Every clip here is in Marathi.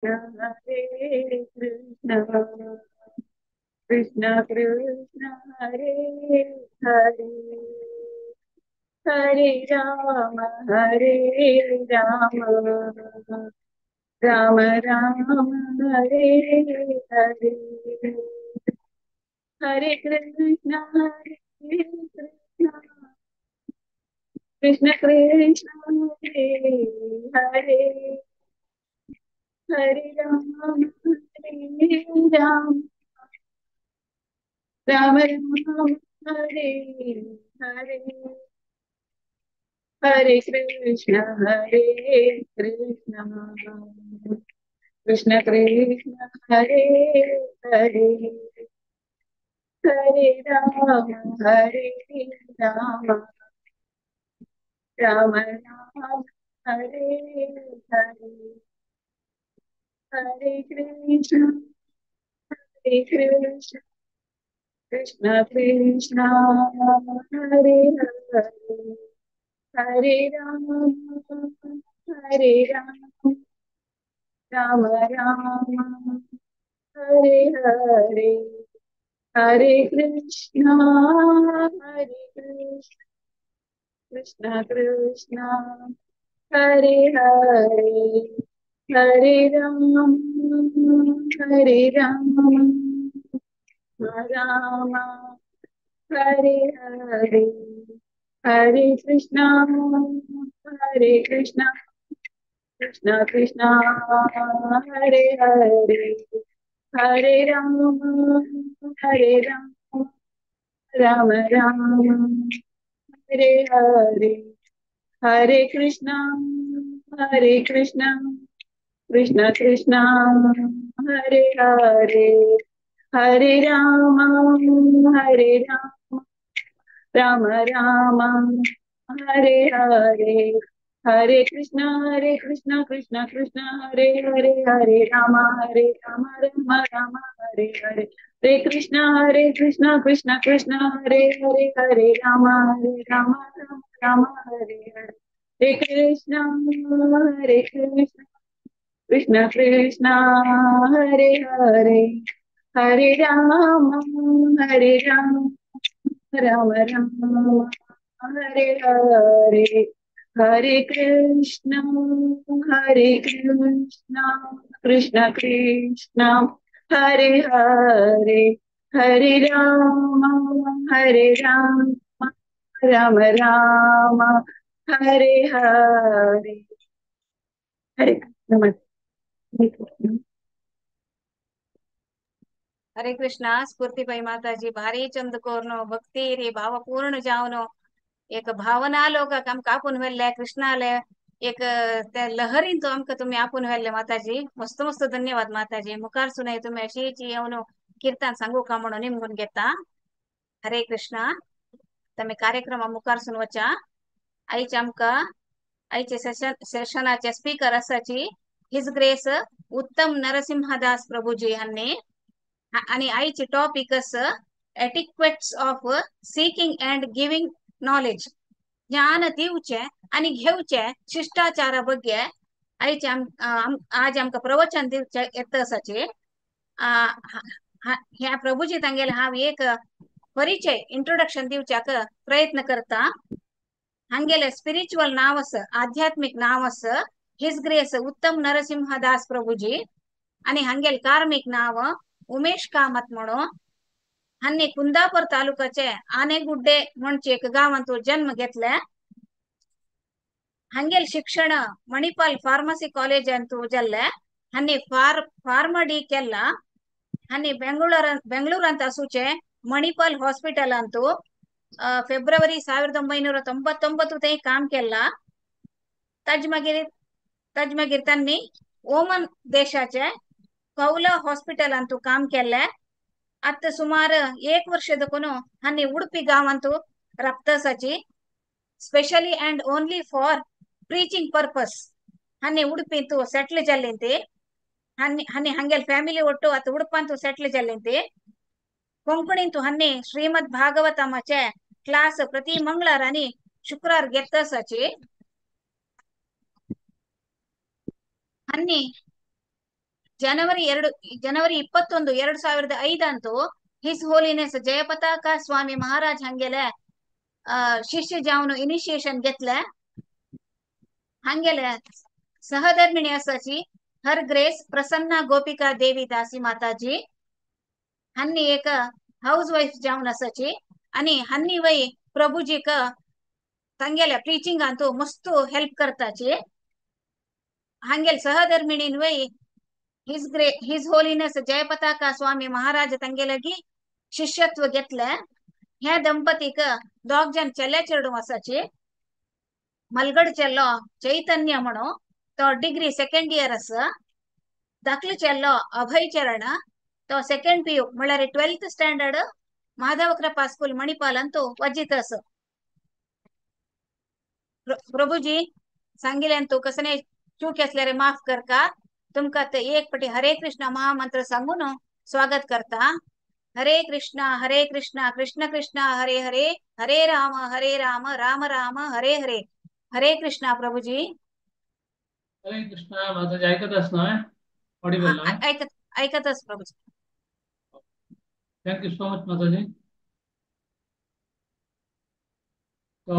हरे कृष्ण कृष्ण कृष्ण हरे हरे हरे हरे राम राम राम हरे हरे हरे कृष्ण कृष्ण कृष्ण हरे हरे हरे राम राम राम हरे हरे हरे कृष्ण कृष्ण कृष्ण हरे हरे हरे राम राम राम हरे हरे हरे कृष्ण कृष्ण कृष्ण हरे हरे हरे राम राम राम हरे हरे हरे कृष्ण कृष्ण कृष्ण हरे हरे हरे राम हरे हरे हरे कृष्ण कृष्ण कृष्ण हरे हरे हरे राम राम राम हरे हरे हरे कृष्ण कृष्ण कृष्ण हरे हरे हरे राम राम राम हरे हरे हरे कृष्ण कृष्ण कृष्ण हरे राम राम राम हरे हरे हरे कृष्ण कृष्ण कृष्ण हरे राम राम हरे हरे कृष्ण कृष्ण कृष्ण हरे हरे हरे राम राम राम हरे हरे हरे कृष्ण कृष्ण कृष्ण हरे हरे हरे राम राम राम हरे हरे हरे नमस्ते हरे कृष्णा स्फूर्तिपाई माताजी भारी चंदकोरनो भक्ती रे भावपूर्ण जावनो एक भावना लोक आमक आपून व्हेल्ले कृष्णाले एक त्या लहरीन तो आमक तुम्ही आपून व्हेल्ले माताजी मस्त मस्त धन्यवाद माताजी मुखार सुनाय तुम्ही अशीची येवनो कीर्तन सांगू का म्हणून निमगून घेता हरे कृष्णा तमे कार्यक्रम मुखार सुनवचा आईच आमका आईचे सेशनाचे स्पीकर असाची हिज ग्रेस उत्तम नरसिंहदास प्रभुजी यांनी आणि आईचे topic etiquettes of seeking and giving knowledge ज्ञान दिवचे आणि घेवचे शिष्टाचारा बग्गे आईचे आज आमका प्रवचन दिवचे येतसाचे ह्या प्रभुजी तांगेला हांव एक परिचय इंट्रोडक्शन दिवच्याक प्रयत्न करता हंगेले स्पिरिच्युअल नाव आध्यात्मिक नाव हिज ग्रेस उत्तम नरसिंहदास प्रभुजी आणि हंगेल कार्मिक नाव उमेश कामत म्हणून हन्नी कुंदापूर तालुकाचे आनेगुड्डे म्हणचे एक गावांतू जन्म घेतले हंगेल शिक्षण मणिपाल फार्मसी कॉलेज अंतू जल्ले हन्नी फार्म डी केला हन्नी बेंगळूर ಅಂತ ಅಸೂಚೆ मणिपाल हॉस्पिटल अंतू फेब्रुवरी 1999 काम केला तज मागीर त्यांनी ओमन देशाचे कौला हॉस्पिटल अंतू काम केले आता सुमार एक वर्षदकून हन्नी उडपी गावांतू रक्तसाची specially and only for preaching purpose हन्नी उडपी तू सेटल जल्लिंती हन्नी हन्नी हंगेल फैमिली ಒಟ್ಟು ಅತ್ತ ಉಡುಪಂತೂ ಸೆಟ್ಲ್ ಜಲ್ಲಿಂತಿ ಕೊಂಕಣಿಂತು ಹನ್ನಿ ಶ್ರೀಮದ್ ಭಾಗವತಮಚೆ ಕ್ಲಾಸ್ ಪ್ರತಿ ಮಂಗಳಾರನಿ ಶುಕ್ರವಾರ ಗೆತ್ತಸಚಿ ಹನ್ನಿ ಜನವರಿ 21 2005 ಅಂತೂ ಹಿಸ್ ಹೋಲಿನೆಸ್ ಜಯಪತಾಕ ಸ್ವಾಮಿ ಮಹಾರಾಜ್ ಹಂಗೆಲೆ ಶಿಷ್ಯ ಜಾವನು ಇನಿಷಿಯೇಷನ್ ಗೆತ್ಲೆ ಹಂಗೆಲೆ सहधर्मिणी असाची हर ग्रेस प्रसन्ना गोपिका देवी दासी माताजी हन्नी एक हाऊस वाईफ जाऊन असाची आणि हन्नी वय प्रभुजी का ತಂಗೆಲೆ ಪ್ರೀಚಿಂಗ್ ಅಂತೂ ಮಸ್ತ್ ಹೆಲ್ಪ್ करताची हंगेल सहधर्मिणीन वय हिज होलिनेस जयपताका स्वामी महाराज ತಂಗೆಲगी शिष्यत्व घेतले ह्या दंपतीक दोग जन चले चेडू असाची मलगड चेल्लो चैतन्य म्हणो तो डिग्री सेकंड इयर अस धाकलो चेल्लो अभय चरण तो सेकंड पीयू म्हळ्यार 12th स्टँडर्ड माधव कृपा स्कूल मणिपाल अंतू वजीत अस प्रभुजी सांगिल्ल्यान तू कसने चूक असल्यारे माफ कर का तुमका ते एक पटी हरे कृष्ण महामंत्र सांगून स्वागत करता हरे कृष्णा कृष्ण कृष्ण हरे हरे हरे राम राम राम हरे हरे हरे कृष्णा प्रभुजी हरे कृष्णा माताजी ऐकत असणार ऑडिबल ना ऐकतच प्रभुजी थैंक यू सो मच माताजी तो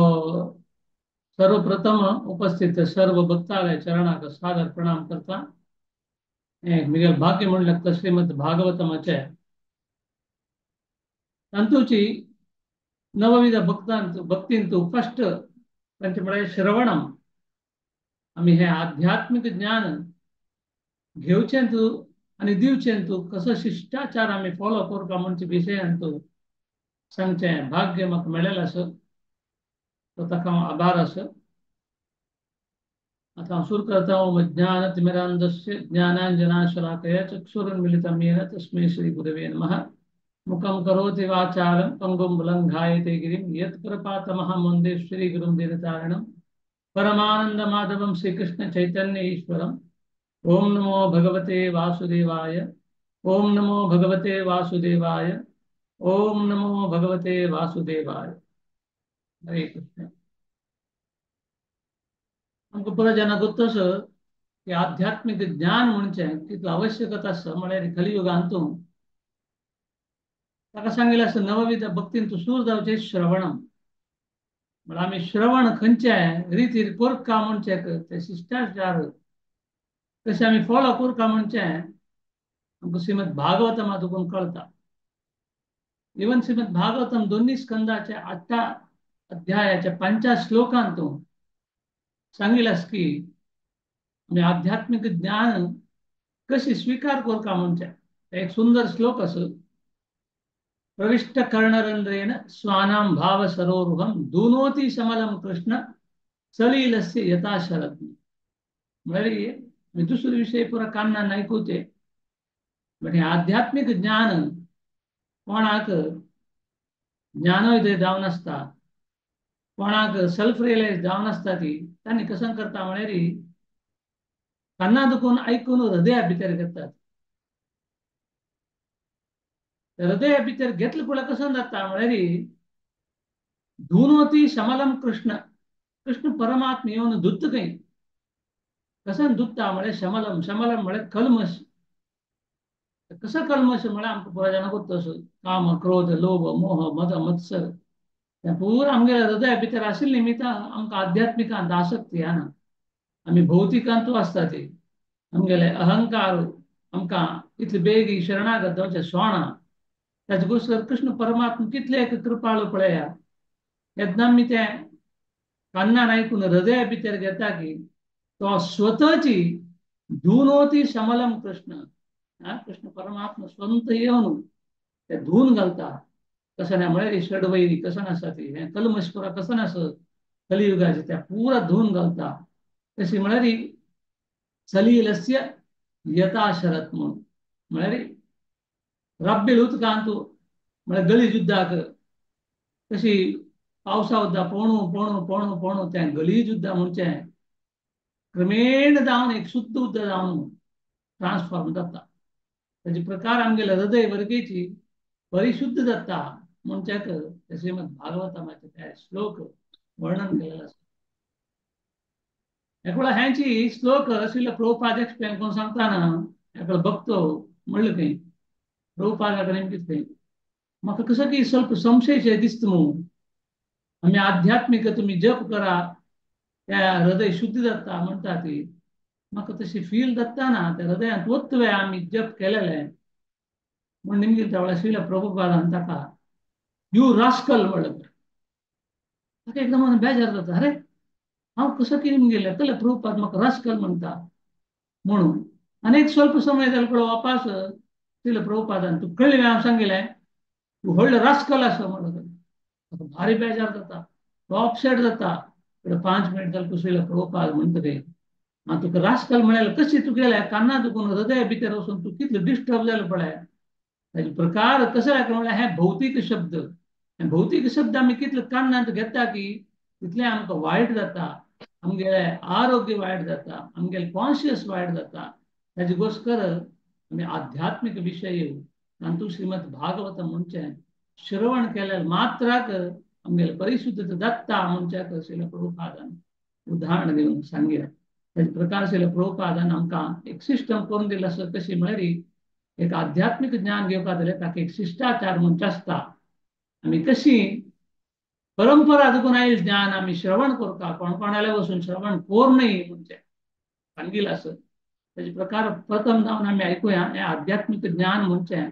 सर्वप्रथम उपस्थित सर्व भक्तालय चरणाक सादर प्रणाम करता मिगेल भाग्य म्हणलं श्रीमद भागवतमाचे तंतूची नवविध भक्तींतू फर्स्ट तांचे म्हळ्यार श्रवणम आम्ही हे आध्यात्मिक ज्ञान घेवचेंतू आणि दिवचेंतू कसं शिष्टाचार आम्ही फॉलो करता म्हणजे विशयांतू सांगचे भाग्य म्हाका मेळ्ळेलें आसा तो ताका आभार आसा आता सुरू करता ज्ञानतिमिरान्धस्य ज्ञानाञ्जनाशलाकया चक्षुरुन्मिलितं येन तस्मै श्रीगुरवे नमः मुखं करोति वाचालं पङ्गुं लङ्घायते गिरिं यत्कृपातमहं वन्दे श्रीगुरुं दीनतारिणं परमानन्दमाधवं श्रीकृष्ण चैतन्य ईश्वरम् ओम नमो भगवते वासुदेवाय ओम नमो भगवते वासुदेवाय ओम नमो भगवते वासुदेवाय हरे कृष्ण आमकां पुरो जेन्ना गोत्तस की आध्यात्मिक ज्ञान म्हणजे तितलो आवश्यकता आसा म्हळ्यार कलियुगांतू ताका सांगिल्लें आसा नवविध भक्तीन तूं सूर जावचें श्रवणम म्हळ्यार आमी श्रवण खंयचे रितीर करता म्हणजे ते शिश्टाचार कशें आमी फॉलो करता म्हणजे आमकां श्रीमद भागवतम हातूंत कळटा इवन श्रीमद भागवतम दोन्ही स्कंदाचे 8 अध्यायाच्या 5 श्लोकांतू सांगिल्लें आसा की आमी आध्यात्मिक ज्ञान कशी स्वीकार करता म्हणजे एक सुंदर श्लोक आसा प्रविष्ट कर्णरंध्रेण स्वानां भाव सरोरुहं दूनोति समलं कृष्ण सलीलस्य यथा शरत् म्हळ्यार मी दुसरे विषय पुरा कान्नान आयकुचे बट हे आध्यात्मिक ज्ञान कोणाक ज्ञानोदय जावन आसता कोणाक सेल्फ रियलाइज जावन आसता ती तांणी कसं करता म्हळ्यार कान्ना दुखून आयकून हृदया भितर घेतात हृदया भितर घेतले पुढे कसं जाता म्हळ्यार धुनोती समलम कृष्ण कृष्ण परमात्मा येवन धुत्त खंय कसं धुत्ता म्हळ्यार शमलम शमलम म्हळ्यार कल्मश कसं कल्मश म्हळ्यार आमकां पुरो जाणां गोत्तस काम क्रोध लोभ मोह मद मत्सर हें पुरो आमगे हृदया भितर आशिल्ले निमित्तान आमकां आध्यात्मिकांत आसक्ती येना आमी भौतिकांतू आसता ती आमगेले अहंकार आमकां इतले बेग शरणागत जावचें सोडना ताचे गोश्टर कृष्ण परमात्मा कितले कृपाळू पळया येदना आमी तें कान्नान आयकून हृदया भितर घेता की तो स्वतःची धुनोती समलम कृष्ण कृष्ण परमात्मा स्वंत येवन ते धुवन घालता कसं नाही म्हळ्यार षडवैरी कसं आसा ती हें कलमश्वरा कसं आसा कलियुगाचे त्या पुरा धुवन घालता तशी म्हळ्यार सलीलस्य यथा शरत म्हणून म्हळ्यार रब्बील उदकांतू म्हळ्यार गलीज उदकाक कशी पावसा उदक पोणू पोणू पोणू पोणू तें गलीज उदक म्हणचे क्रमेण जावन एक शुद्ध उदक जावन ट्रान्सफॉर्म जाता ताचे प्रकार आमगेले हृदय वर्गेची परिशुद्ध जाता म्हणच्याक श्रीमद भागवतमाचे ते श्लोक वर्णन केलेलो आसा एकवेळा ह्यांची श्लोक श्रील प्रभुपाद एक्सप्लेन करून सांगताना हाका बघतो म्हणलं काही प्रभुपादाकडे नेमकीच काही म्हाका कसं की ಸ್ವಲ್ಪ संशयशें दिसता न्हू आमी आध्यात्मिक तुम्ही जप करा त्या हृदय शुद्ध जाता म्हणटा ती म्हाका तशी फील जाता ना त्या हृदयात वत वेळ आमी जप केलेले म्हण निमगे त्या वेळा श्रील प्रभुपादान ताका यू रास्कल म्हणलं ताका एकदम बेजार जाता अरे हांव कसं की निमगेले तले प्रभुपाद म्हाका रास्कल म्हणटा म्हणून अनेक ಸ್ವಲ್ಪ समय जाले कळो वापस श्रील प्रभुपादान तू कळले हांव सांगिल्लें तू व्हडलो रास्कल असं म्हणत भारी बेजार जाता तो अपसेट जाता 5 मिनिट जाले कुसरीला प्रभुपाद म्हणतले हांव तुका रास्कल म्हळ्यार कशी तुगेल्या कान्ना दुखून हृदया भितर वचून तू कितलो डिस्टर्ब जालो पळय ताजे प्रकार कसो म्हळ्यार हे भौतीक शब्द भौतीक शब्द आमी कितले कान्नांत घेता की तितलें आमकां वायट जाता आमगेले आरोग्य वायट जाता आमगेले कॉन्शियस वायट जाता ताजे घोस्कर आमी आध्यात्मिक विशय तातूंत श्रीमद भागवत म्हणचे श्रवण केल्यार मात्राक आमगेले परिशुद्धता जाता म्हणच्याक श्रील प्रभुपादान उदाहरण दिवन सांगिल्लें ताजे प्रकार श्रील प्रभुपादान आमकां एक सिस्टम करून दिला आसा कशी म्हळ्यार एक आध्यात्मिक ज्ञान घेवपा जाल्यार ताका एक शिष्टाचार म्हणचे आसता आमी कशी परंपरा दुखून आयिल्लें ज्ञान आमी श्रवण करता कोणाल्या वचून श्रवण कोरनय म्हणचे सांगिल्लें आसा ताजे प्रकार प्रथम जावन आमी आयकुया हें आध्यात्मिक ज्ञान म्हणचे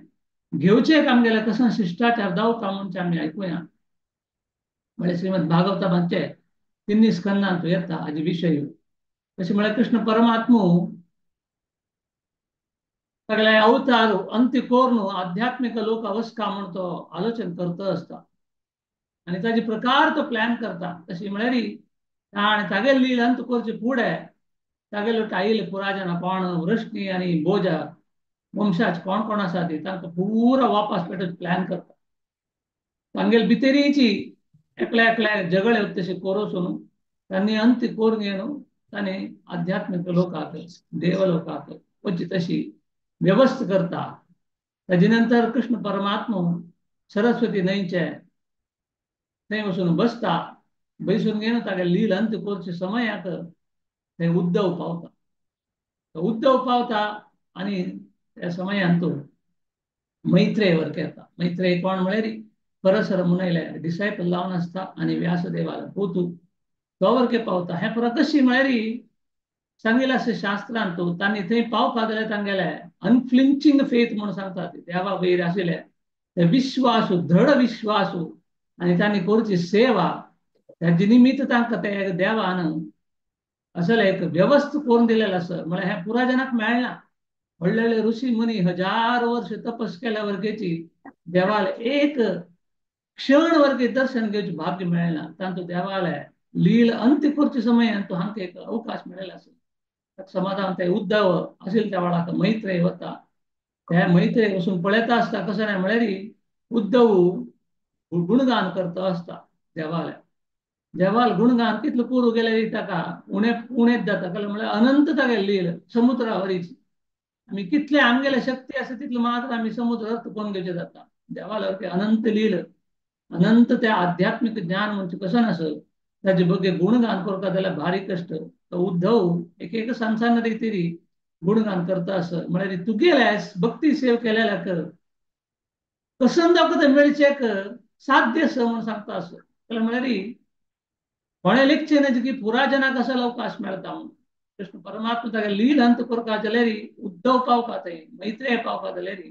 घेवचें आमगेले कसं शिष्टाचार जावता म्हणचे आमी आयकुया म्हळ्यार श्रीमद भागवता म्हणचे 3 स्कंदांत येता हाजे विशय तशें म्हळ्यार कृष्ण परमात्मो सगळे अवतार अंत्य कोरून आध्यात्मिक लोक अवस्था म्हणून तो आलोचन करता असता आणि ताजे प्रकार तो प्लॅन करता तशी म्हळ्यार आणि तागे लील अंत करचे फुडें तागेलो आयिल्ले पुराजना कोण वृष्णी आनी बोजा वंशाचे कोण कोण आसा ती तांकां पुरा वापस पेटोवचे प्लॅन करता तांगेले भितरीची एकल्या एकल्या झगडे तशे करून तांणी अंत करून येवन तांणी आध्यात्मिक लोकांक देवलोकांक वचची तशी व्यवस्था करता ताजे नंतर कृष्ण परमात्मा सरस्वती न्हंयचे थंय वचून बसता बसून घेवन तागे लील अंत करचे समयाक थंय उद्धव पावता उद्धव पावता आनी त्या समयांत मैत्रेय वरके येता मैत्रेय कोण म्हळ्यार परसर मुनयले डिसायपल लावन आसता आनी व्यासदेवाला पोतू तो वरके पावता हे पुरा कशी म्हळ्यार सांगिल्लें आसा शास्त्रांत तांणी थंय पावपा जाल्यार तांगेले अनफ्लिंचिंग फेथ म्हणून सांगतात देवा वयर आशिल्ले ते विश्वास दृढ विश्वास आनी तांणी करची सेवा ताजे निमित्त तांकां ते देवान असले एक व्यवस्था करून दिलेलो आसा म्हळ्यार हे पुराजनाक मेळना व्हडले व्हडले ऋषी मुनी 1000 वर्ष तपस केल्या वरकेची देवाला एक क्षण वरके दर्शन घेवचे भाग्य मेळना तांतूं देवाला लील अंत्य करचे समयांत हांकां एक अवकाश मेळ्ळेलो आसा समाधान ते उद्धव आशिल्ले त्या वेळाक मैत्रेय वता त्या मैत्रेय वचून पळयता आसता कसो नाही म्हळ्यार उद्धव गुणगान करता आसता देवाला देवाल गुणगान कितलो करूं गेल्यार ताका उणेंच जाता म्हळ्यार अनंत तागे लील समुद्रा वरीची आमी कितले आमगेले शक्ती आसा तितले मात्र आमी समुद्र अर्थ कोण घेवचे जाता देवाला अनंत लील अनंत त्या आध्यात्मिक ज्ञान म्हणजे कसं नसत ताजे बगे गुणगान करता जाल्यार भारी कष्ट तो उद्धव एक एक सांसान रितीरी गुणगान करता आसत म्हळ्यार तुगेले भक्ती सेव केलेल्याक कसं दाखवता मेळचेक साध्य स म्हणून सांगता आसत म्हळ्यार कोणे लिखचे ना की पुराजनाक असो अवकाश मेळटा म्हणून कृष्ण परमात्मा तागे लील अंत करता जाल्यार उद्धव पावपा थंय मैत्रेय पावपा जाल्यार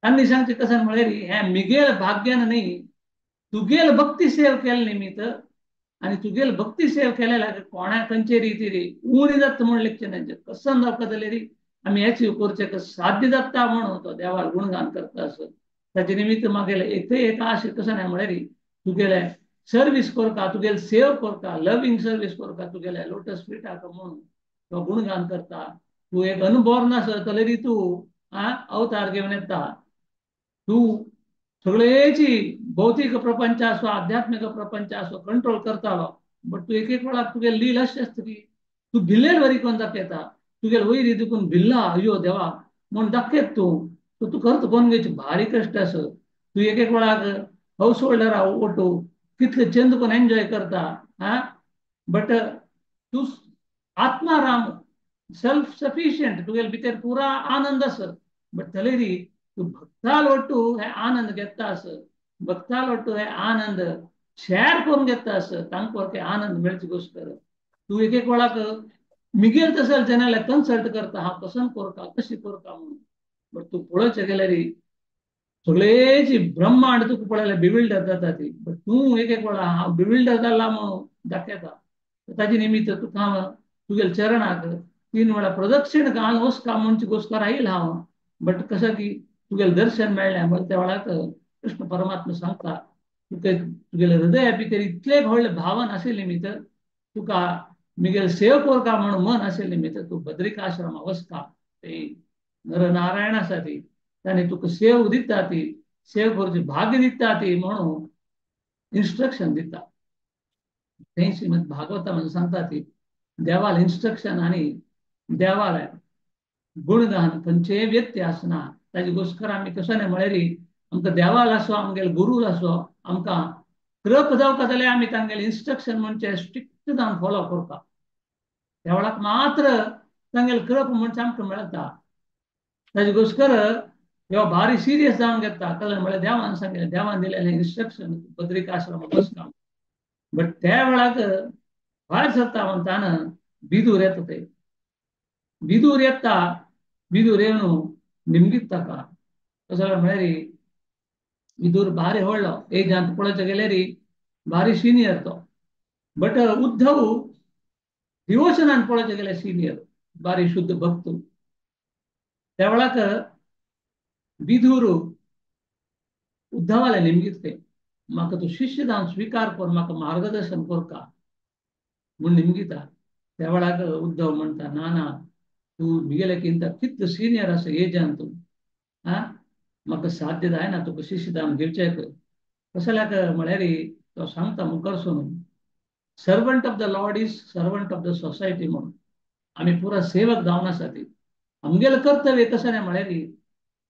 तांणी सांगचे कसं म्हळ्यार हे मिगेल भाग्यान न्ही तुगेल भक्ती सेव केले निमित्त आनी तुगेल भक्ती सेव केलेल्या कोणा खंयचे रितीरी उणी जाता म्हण लिखचे ना कसं दाखवता जाल्यार आमी हेच करचे साध्य जाता म्हणून तो देवाक गुणगान करता आसत ताजे निमित्त मागेले एकय एक आश कसं नाही म्हळ्यार तुगेले सर्वीस करता तुगेले सेव करता लविंग सर्वीस करता तुगेले लोटस फिटाक म्हणून तो गुणगान करता तू एक अनुभव नासत जाल्यार तूं अवतार घेवन येता तूं सगळेची भौतीक प्रपंच आसो आध्यात्मिक प्रपंच आसो कंट्रोल करतालो बट तूं एक वेळार तुगे लील अशें आसता की तूं भिल्लेर वरी कोण दाखयता तुगेले वयरी देखून भिल्ला अयो देवा म्हूण दाखयत तूं करता कोण घेवची भारी कश्ट आसा तूं एक वेळार हाऊस होल्डरा ओटू कितले चंद कोण एन्जॉय करता बट तूं आत्माराम सेल्फ सफिशियंट तुगेले भितर पुरा आनंद आस बट तलेरी तू भक्ताल वट्टू हे आनंद घेता आस भक्ताल वट्टू हे आनंद शेअर करून घेता आस तांकां ते आनंद मेळचे गोश्टर तू एक एक वेळाक मिगेल तसल जनाला कन्सल्ट करता हांव कसं करता कशी करता म्हणून बट तू पळोवचें गेल्यार सगळेची ब्रह्मांड तुका पळयल्यार बिविल्डर जाता ती बट तूं एक एक वेळा हांव बिविल्डर जाला म्हणून दाखयता ताजे निमित्त तुका हांव तुगेल्या चरणाक 3 वेळा प्रदक्षिण घालून वचका म्हणचे घोषकार आयिल्लो हांव बट कसं की तुगेलें दर्शन मेळ्ळें बट त्या वेळाक कृष्ण परमात्मा सांगता तुगेल्या हृदया भितर इतले व्हडले भावन आशिल्ले भितर तुका मिगेल सेव करता म्हणून मन आशिल्ले भितर तूं बद्रिकाश्रमाक वचता ते नरनारायण आसा ती ताणे तुका सेव दिता ती सेव करची भाग्य दिता ती म्हणून इन्स्ट्रक्शन दिता ते श्रीमद भागवता म्हणजे सांगता ती देवाला इन्स्ट्रक्शन आणि देवाला गुणगान खंयचे व्यक्ती आसना ताजे घोषकार आमी कशें म्हळ्यार आमकां देवाल आसो आमगेले गुरू आसो आमकां कृप जावपाक जाल्यार आमी तांगेले इन्स्ट्रक्शन म्हणजे स्ट्रिक्ट जावन फॉलो करता त्या वेळाक मात्र तांगेले कृप म्हणजे आमकां मेळटा ताजे घोषकार ह्यो भारी सिरियस जावन घेता कळ्ळें म्हळ्यार देवान सांगिल्लें देवान दिलेलें इन्स्ट्रक्शन बद्रिकाश्रमाक वचता बट त्या वेळाक भायर सरता म्हणटाना बिदूर येता ते बिदूर येता बिदूर येवन निमगीत ताका कसो म्हळ्यार बिदूर भारी व्हडलो एजांत पळोवचें गेल्यार भारी सिनियर तो बट उद्धव डिवोशनान पळोवचें गेल्यार सिनियर भारी शुद्ध भक्त त्या वेळाक बिदूर उद्धवाले निमगीत म्हाका तूं शिष्य जावन स्वीकार कर म्हाका मार्गदर्शन करता म्हूण निमगीता त्या वेळाक उद्धव म्हणटा ना ना तूं मिगेलेकिंत कितलो सिनियर आसा एजान तूं म्हाका साध्य जायना तुका शिष्य जावन घेवचें कसल्याक म्हळ्यार तो सांगता मुखारसून servant of the lord is servant of the society म्हणून आमी पुरा सेवक जावन आसा ती आमगेलें कर्तव्य कशें म्हळ्यार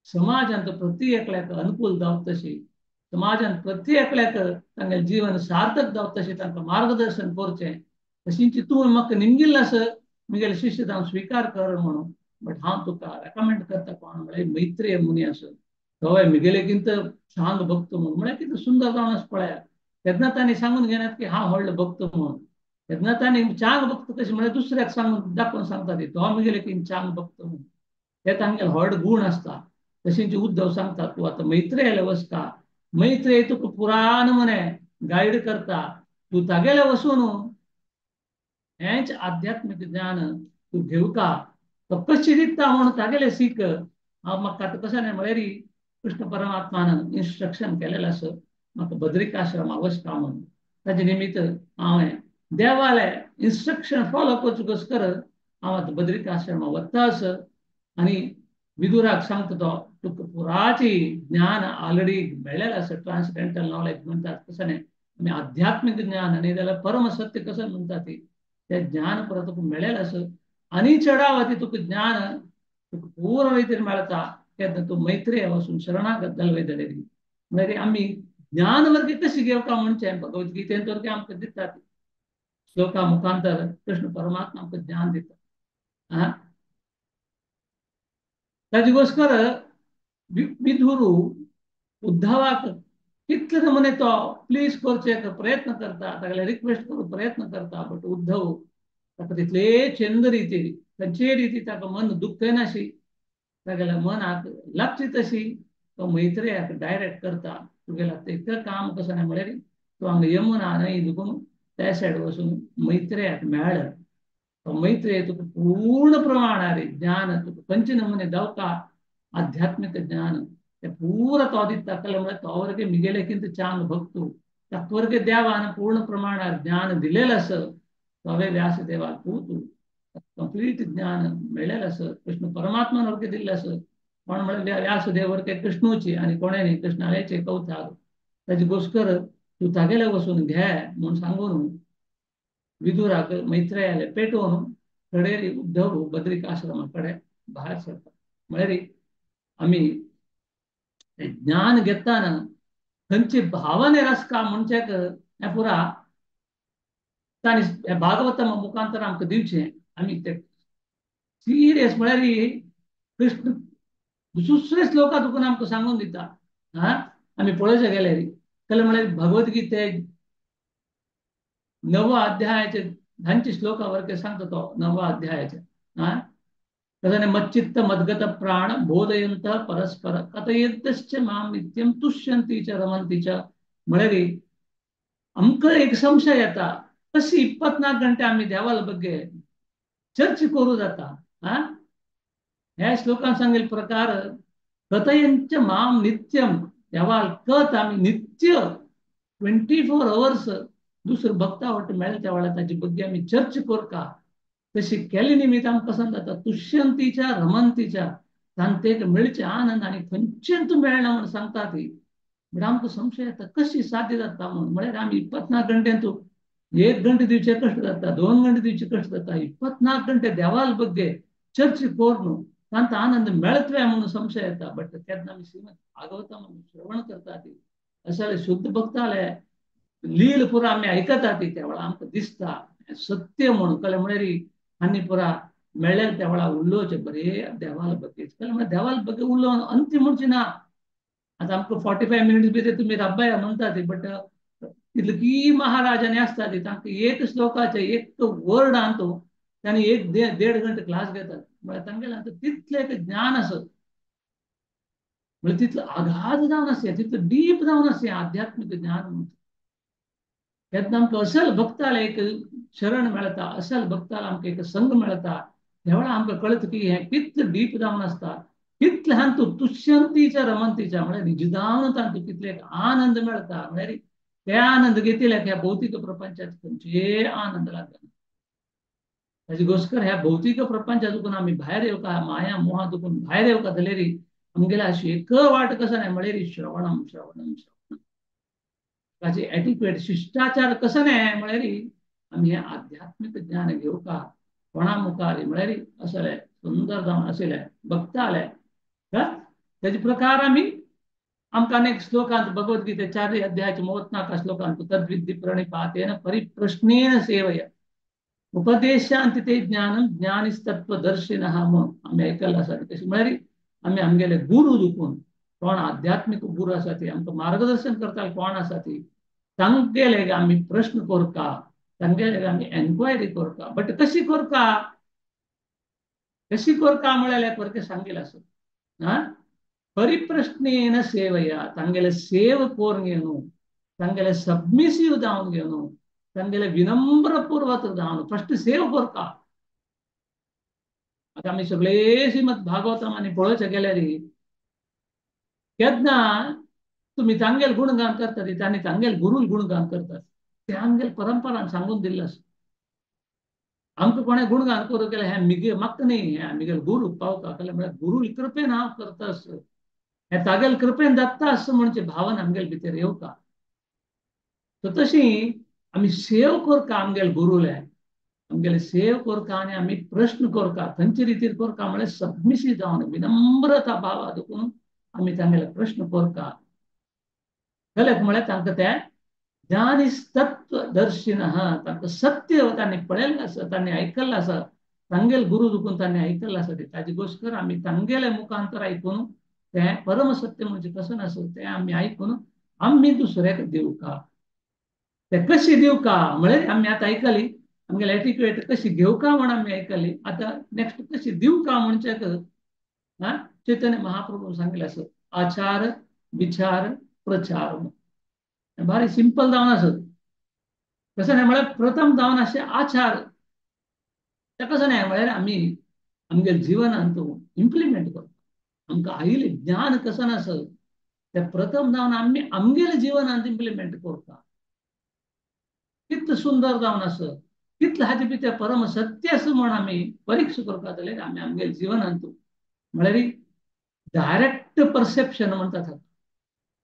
समाजांत प्रति एकल्याक अनुकूल जावप तशी समाजांत प्रति एकल्याक तांगेलें जीवन सार्थक जावप तशें तांकां मार्गदर्शन करचें तशींची तूं म्हाका निमगिल्लो आस मुगेलें शिष्य जावन स्वीकार कर म्हणून बट हांव तुका रेकमेंड करता कोण म्हळ्यार मैत्रेय मुनी आसा तो मिगेलेकिंत शांत भक्त म्हणून म्हळ्यार कितें सुंदर जावन आसा पळयात तेन्ना तांणी सांगून घेनात की हांव व्हडलो भक्त म्हणून तेन्ना तांणी चांग भक्त कशें म्हळ्यार दुसऱ्याक सांगून दाखोवन सांगता ती तो मिगेलेकिंत चांग भक्त म्हणून ते तांगेले व्हड गुण आसता तशींची उद्धव सांगता तूं आतां मैत्रेयाले वचता मैत्रेय तुका पुराण म्हणे गायड करता तूं तागेले वचून हेंच आध्यात्मिक ज्ञान तूं घेवका तो कशें दिता म्हणून तागेलें सीक हांव म्हाका आतां कशें म्हळ्यार कृष्ण परमात्मान इन्स्ट्रक्शन केलेलें आसा म्हाका बद्रिकाश्रमाक वचपा म्हणून ताजे निमित्त हांवें देवाले इन्स्ट्रक्शन फॉलो करचे घोषकर हांव आतां बद्रिकाश्रमाक वता आसा आनी विदुराक सांगता तो तुका पुराची ज्ञान ऑलरेडी मेळ्ळेलें आसा ट्रान्सडेंटल नॉलेज म्हणटात कशें आमी आध्यात्मिक ज्ञान आनी जाल्यार परम सत्य कशें म्हणटा ती ते ज्ञान परत तुका मेळ्ळेलें आसा आनी चडावती तुका ज्ञान तुका पूर्ण रितीन मेळटा तेन्ना तूं मैत्रेय वचून शरणागत जाल वयतलें म्हळ्यार आमी ज्ञान वर्ग कशी घेवका म्हणचें भगवद्गीतेंत वर्ग आमकां दितात श्लोका मुखांतर कृष्ण परमात्मा आमकां ज्ञान दिता ताजे घोषकर विदुर उद्धवाक कितले नमुने तो प्लीज करचे प्रयत्न करता तागेले रिक्वेस्ट करून प्रयत्न करता बट उद्धव ताका तितले चंद रिती खंयचे रिती ताका मन दुखनाशी तागेल्या मनाक लागची तशी तो मैत्रेयाक डायरेक्ट करता तुगेला तें काम कशें म्हळ्यार तूं हांगा यमुना न्हंय दुखून त्या सायड वचून मैत्रेयाक मेळ तो मैत्रेय तुका पूर्ण प्रमाणार ज्ञान तुका खंयचे नमुने जावका आध्यात्मिक ज्ञान ते पूरा तो दिता म्हळ्यार तो वर्गे मिगेलेकिंत चांग भक्तू ताका वर्गे देवान पूर्ण प्रमाणार ज्ञान दिलेलें आसा तोवे व्यासदेवा तूं कंप्लीट ज्ञान मेळ्ळेलें आसा कृष्ण परमात्मान वर्गे दिल्लें आसा कोण म्हळ्यार व्यासदेव वर्गे कृष्णूची आनी कोणेंनी कृष्णालेचे कवतार ताजे घोषकर तूं तागेले वचून घे म्हूण सांगून विदुराक मैत्रेयाले पेटोवन कडेरी उद्धव बद्रिकाश्रमा कडेन भायर सरता म्हळ्यार आमी ज्ञान घेताना खंयचे भावने आसता म्हणचेक हें पुरा तांणी भागवता मुखांतर आमकां दिवचें आमी ते सिरियस म्हळ्यार कृष्ण दुसरे श्लोकां तुका आमकां सांगून दिता. हा आमी पळोवचे गेल्यार जाल्यार म्हळ्यार भगवद्गीते 9व्या अध्यायाचे 10 श्लोकावरके सांगता तो 9व्या अध्यायाचे. हा तदने मच्चित्त मद्गत प्राण बोधयंत परस्पर कथयंतश्च माम नित्यम तुष्यंती च रमंती च. म्हळ्यार आमकां एक संशय येता कशी 24 गंटे आमी देवाला बग्गे चर्च करू जाता. हा ह्या श्लोकान सांगिल्ले प्रकार कथयंच माम नित्यम देवाल कथ आमी नित्य 24 hours दुसरो भक्ता वाट मेळ्ळे त्या वेळार ताचे बग्गे आमी चर्च करता. तशी केले निमित्त आमकां कसं जाता तुष्यंतीच्या रमंतीच्या तांतेक मेळचे आनंद आनी खंयचेंच मेळना म्हण सांगता ती. म्हणजे आमकां संशय येता कशी साध्य जाता म्हणून. म्हळ्यार आमी 24 गंटेंतू 1 घंटे दिवचे कष्ट जाता, 2 घंटे दिवचे कष्ट जाता, 24 गंटे देवाल बग्गे चर्च कोरनु तांत आनंद मेळतवे म्हणून संशय येता. बट तेन्ना आमी श्रीमद भागवता म्हणून श्रवण करता ती अशे शुद्ध भक्ताले लील पुरा आमी आयकता ती त्या वेळा आमकां दिसता सत्य म्हणून कळ्ळें. म्हळ्यार आनी पुरा मेळ्ळे त्या वेळा उलोवचे बरे देवाल बग्गे कळ्ळें. म्हळ्यार देवाल बग्गे उलोवन अंत म्हणचे ना. आतां आमकां 45 मिनिट्स भितर तुमी राब्बाया म्हणटा ती बट कितकी महाराजांनी आसता ती तांकां एक श्लोकाचे एक वर्ड आहा तांणी 1-1.5 घंटे क्लास घेतात. म्हळ्यार तांगेले तितलें एक ज्ञान आसत म्हणजे तितलं अगाध जावन आसया तितलं डीप जावन आसया आध्यात्मिक ज्ञान म्हणून. तेन्ना आमकां असल भक्ताला एक शरण मेळटा, असल भक्ताला आमकां एक संग मेळटा. ह्या वेळार आमकां कळटा की हें कितलें डीप जावन आसता, कितलें हातूंत तुष्यंतीच्या रमंतीच्या म्हळ्यार निजदावन तांतूं कितले एक आनंद मेळटा. म्हळ्यार ते आनंद घेतिल्याक ह्या भौतीक प्रपंचात खंयचे आनंद लागना. ताजे घोस्कर ह्या भौतीक प्रपंचातून आमी भायर येवका माया मोहातून भायर येवका जाल्यार आमगेले अशी एक वाट कसो न्हय म्हळ्यार श्रवणम श्रवणम श्रवणम ताचे एटिक्वेट शिष्टाचार कसो न्हय म्हळ्यार आमी हे आध्यात्मिक ज्ञान घेवका कोणा मुखार म्हळ्यार असले सुंदर जावन आशिल्ले भक्ताले तेजे प्रकार आमी आमकां अनेक श्लोकांत भगवद्गीते 4 अध्यायाचे 34 श्लोकांत तद्विद्धि प्रणिपातेन परिप्रश्नेन सेवय उपदेशांत ते ज्ञानम ज्ञानिस्तत्वदर्शिनः म्हणून आमी आयकल्लें आसा. तशें म्हळ्यार आमी आमगेले गुरू दुखून कोण आध्यात्मिक गुरू आसा ती आमकां मार्गदर्शन करता कोण आसा ती तांगेले आमी प्रश्न करता, तांगेले आमी एन्क्वायरी करता. बट कशी करता म्हळ्यार परके सांगिल्लें आसा परिप्रश्नेन सेवया तांगेले सेव कोरून घेवन तांगेले सबमिसिव्ह जावन घेवन तांगेले विनम्रपूर्वक जावन फस्ट सेव करता. आता आमी सगळे श्रीमद भागवतम आनी पळोवचे गेल्यार केन्ना तुमी तांगेल गुणगान करतात तांणी तांगेल गुरू गुणगान करतात ते आमगेल परंपरान सांगून दिल्लें आसा. आमकां कोणें गुणगान करूं केलें हें मिगे म्हाका न्ही हें आमगेल गुरू पावता केलें म्हळ्यार गुरू कृपेन हांव करता हें तागेल कृपेन जाता असो म्हणचे भावना आमगेल भितर येवता. सो तशी आमी सेव करता आमगेल गुरूले आमगेले सेव करता आनी आमी प्रश्न करता खंयचे रितीन करता म्हळ्यार सबमिसीव जावन विनम्रता भावा देखून आमी तांगेले प्रश्न करता जाल्यार म्हळ्यार तांकां ते ज्ञानिस्तत्वदर्शिनः तांकां सत्य तांणी पळयल्लें आसा तांणी आयकल्लें आसा तांगेल गुरू देखून तांणी आयकल्लें आसा ताजे घोस्कर आमी तांगेले मुखांतर आयकून तें परम सत्य म्हणजे कसं नासत तें आमी आयकून आमी दुसऱ्याक दिवका. ते कशी दिवका म्हळ्यार आमी आतां आयकली आमगेले एटिक्वेट कशी घेवका म्हण आमी आयकली. आतां नेक्स्ट कशी दिवका म्हणचे चैतन्य महाप्रभू सांगिल्लें आसा आचार विचार प्रचार भारी सिंपल जावन आसत. कसं न्हय म्हळ्यार प्रथम जावन अशें आचार ते कसं न्हय म्हळ्यार आमी आमगे जिवनांत इम्प्लिमेंट करता आमकां आयिल्लें ज्ञान कसं नासत ते प्रथम जावन आमी आमगेले जिवनांत इम्प्लिमेंट करता. कितलें सुंदर जावन आसत कितलें हाजे भितर परम सत्य आसा म्हण आमी परीक्षा करता जाल्यार आमी आमगे जिवनांत म्हळ्यार डायरेक्ट परसेप्शन म्हणटात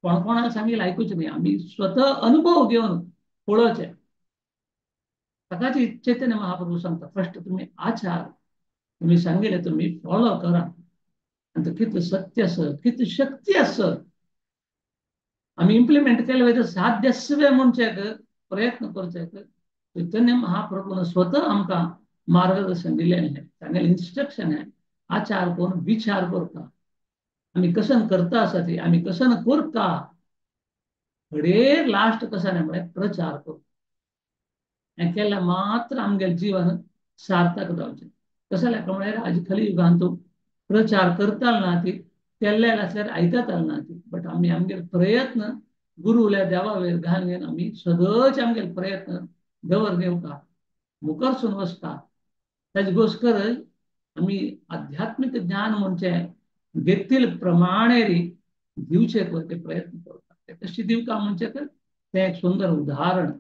कोण कोणाक सांगिल्लें आयकुचें न्ही आमी स्वता अनुभव घेवन पळोवचें. ताकाच चैतन्य महाप्रभू सांगता फस्ट तुमी आचार तुमी सांगिल्लें तुमी फॉलो करा आनी तो कितलें सत्य आसत कितली शक्ती आसत आमी इम्प्लिमेंट केले वयता साध्य आसवे म्हणचे प्रयत्न करचे चैतन्य महाप्रभून स्वता आमकां मार्गदर्शन दिलेलें आहे, सांगेल इन्स्ट्रक्शन आहे. आचार कोण विचार करता आम्ही कसं करता साठी आम्ही कसं करता घडे लास्ट कसा नाही म्हळे प्रचार करतो केला मात्र आमगेल जीवन सार्थक जावचें कसं लेका म्हळ्यार आज खली युगांतू प्रचार करताल ना ती केल्लें आसल्यार आयकताल ना ती बट आमी आमगेल प्रयत्न गुरु उल्या देवा वयर घालून आमी सदोच आमगेल प्रयत्न दवर घेवका मुखार सून वचता ताजे घोस्कर आमी आध्यात्मिक ज्ञान म्हणजे घेतील प्रमाणे दिवचे ते प्रयत्न करता कशी दिवका म्हणजे तें एक सुंदर उदाहरण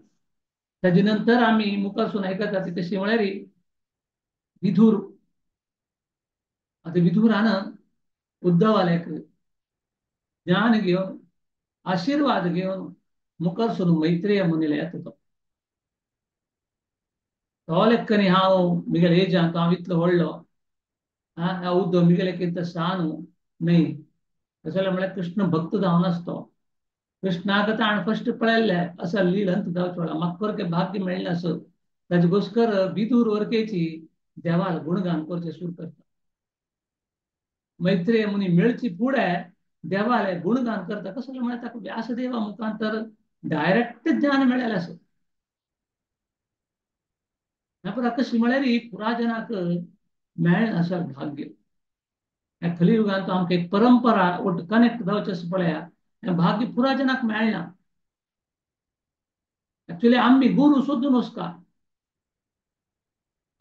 ताजे नंतर आमी मुखार सून आयकता ती कशी म्हळ्यार विधूर आता विधुरान उद्धवालेक ज्ञान घेवन आशीर्वाद घेवन मुखार सून मैत्रेय मुनीला येता तो लेखनी हांव म्हगेल्या एजांत हांव इतलो व्हडलो हांव उद्धव म्हगेलेकिंत सान न्हय तशें जाल्यार म्हळ्यार कृष्ण भक्त जावन आसतो कृष्णाक ताण फस्ट पळयल्ले असं लील अंत जावचो म्हाका करके भाग्य मेळ्ळें असो ताजे घोस्कर विदूर वरकेची देवाल गुणगान करचे सुरू करता मैत्रेय मुनी मेळची फुडें देवाले गुणगान करता कसं म्हळ्यार ताका व्यासदेवा मुखांतर डायरेक्ट ज्ञान मेळ्ळेलें आसो कशी म्हळ्यार पुराजनाक मेळना असो भाग्य कलियुगांत आमकां एक परंपरा कनेक्ट जावचें आसा पळया भाग्य पुराजनाक मेळना एक्चुअली आमी गुरु सोदून वचका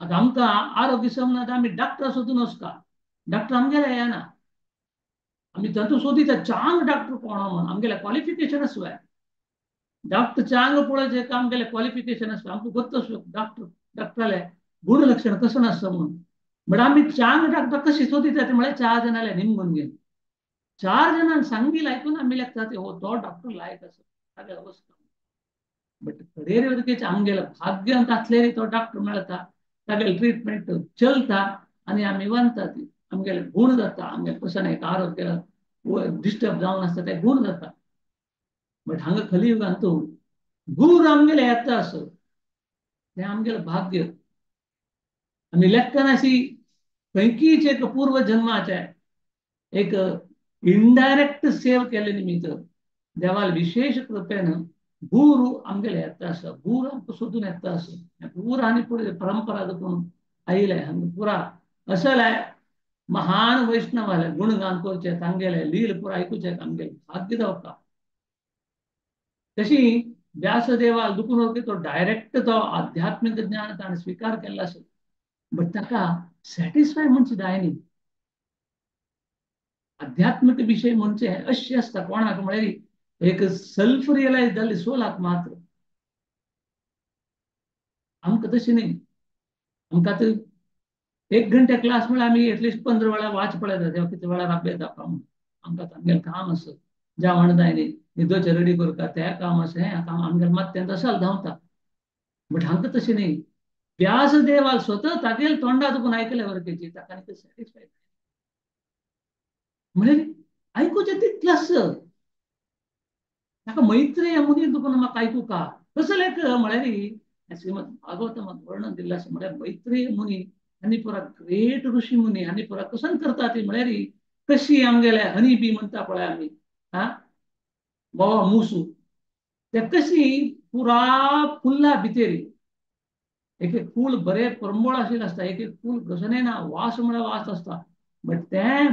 आतां आमकां आरोग्य समना आमी डॉक्टर सोदून वचका डॉक्टर आमगेले येना आमी तातूं सोदीता चांग डॉक्टर कोण म्हण आमगेले क्वॉलिफिकेशन आसुया डॉक्टर चांग पळोवचे आमगेले क्वॉलिफिकेशन आसता आमकां गोत्त डॉक्टर डॉक्टराले गुण लक्षण कसं नासता म्हणून बट आमी चांग डॉक्टर कशी सोदीता ते म्हळ्यार 4 जणांले निमगून घेवन 4 जणांनी सांगिल आयकून आमी लेखता ते हो तो डॉक्टर लायक आसा तागे अवस्था बट कडेर वरकेचे आमगेले भाग्य आसलेर तो डॉक्टर मेळता तागेले ट्रीटमेंट चलता आनी आमी वंता ती आमगेले गुण जाता आमगेले कसं एक आरोग्य डिस्टर्ब जावन आसता ते गुण जाता बट हांगा कलियुगांतू गुरू आमगेले येता असो ते आमगेले भाग्य आमी लेखताना अशी खंयकीच एक पूर्व जन्माचे एक इनडायरेक्ट सेव केले निमित्त देवाल विशेष कृपेन गुरू आमगेले येता आसा गुरू आमकां सोदून येता आसा गुरू आनी पुढे परंपरा देखून आयले हांगा पुरा असले महान वैष्णवाले गुणगान करचे तांगेले लील पुरा आयकुचे आमगेले भाग्य जावता तशी व्यासदेवाल दुखून तो डायरेक्ट तो आध्यात्मिक ज्ञान ताणें स्वीकार केल्लो आसा बट ताका सॅटिस्फाय म्हणचे जायनी आध्यात्मिक विषय म्हणजे अशें आसता कोणाक म्हळ्यार एक सेल्फ रियलायज जाल्ले सोलाक मात्र आमकां तशें न्ही आमकां आतां 1 घंटे क्लास म्हळ्यार आमी एटलिस्ट 15 वेळा वाच पळयता देव किती वेळार अभ्यास जावपा म्हणून आमकां तांगेलें काम आसा जेवण जाय न्ही न्हिदोचें रेडी करता तें काम आसा हें काम आमगेलें मात तें तसाल धांवता बट हांकां तशें न्ही व्यासदेवाल स्वता तागेले तोंडा दुखून आयकले वरकेची ताका आनी सॅटिस्फाय म्हणजे आयकुचें तितलें आसा ताका मैत्रेय मुनी दुखून म्हाका आयकूं का कसं लेख म्हळ्यार श्रीमद भागवतांत वर्णन दिल्लें आसा म्हळ्यार मैत्रेय मुनी आनी पुरा ग्रेट ऋषी मुनी आनी पुरा कसं करता ती म्हळ्यार कशी आमगेले हनी बी म्हणटा पळय आमी बोवा मुसू ते कशी पुरा फुल्ला भितर एक एक फूल बरें परमळ आशिल्लें आसता एक एक फूल कसं ना वास म्हळ्यार वास आसता बट तें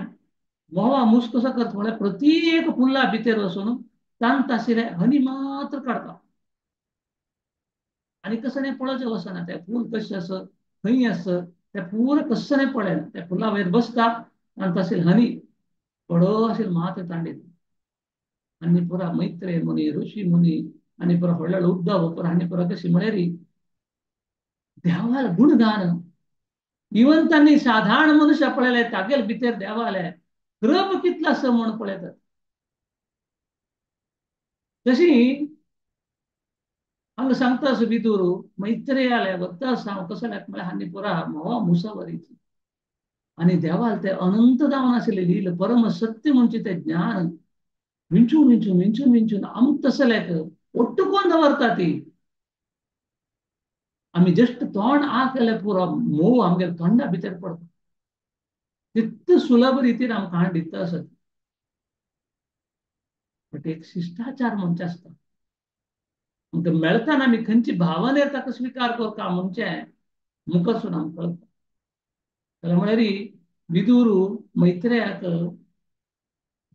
मोवा मूस कसो करता म्हळ्यार प्रत्येक फुल्ला भितर वचून तांत आशिल्लें हनी मात्र काडटा आनी कसं नाही पळोवचें वचना तें फूल कशें आसा खंय आसा तें पूर कसं नाही पळयना त्या फुला वयर बसता आनी तशें हनी पडो आशिल्लें मात्र तांडीत आनी पुरा मैत्रेय मुनी ऋषी मुनी आनी पुरा व्हडले उद्धव पुरा आनी पुरा कशी म्हळ्यार देवाल गुणगान इवन तांणी साधारण मनुष्य पळयले तागेले भितर देवाले रब कितलो आसा म्हूण पळयतात तशी हांगा सांगता असो भितर मैत्रेयाले वता हांव कसो म्हळ्यार हांणी पुरा मोवा मुसा वरीची आनी देवाल ते अनंत जावन आशिल्ले लील परम सत्य म्हणजे ते ज्ञान विंचून विंचून विंचून विंचून आमकां तसो लेख ओट्टुकोन दवरता ती आम्ही जस्ट तोंड आ केल्यार पुरो मोव आमगे तोंडा भितर पडटा तितक सुलभ रितीन आमकां हाड दिता आसत. बट एक शिष्टाचार म्हणजे आसता आमकां मेळटाना आमी खंयची भावनेर ताका स्विकार करता म्हणजे मुखारसून आमकां कळटा. जाल्यार म्हळ्यार विदूर मैत्रेयाक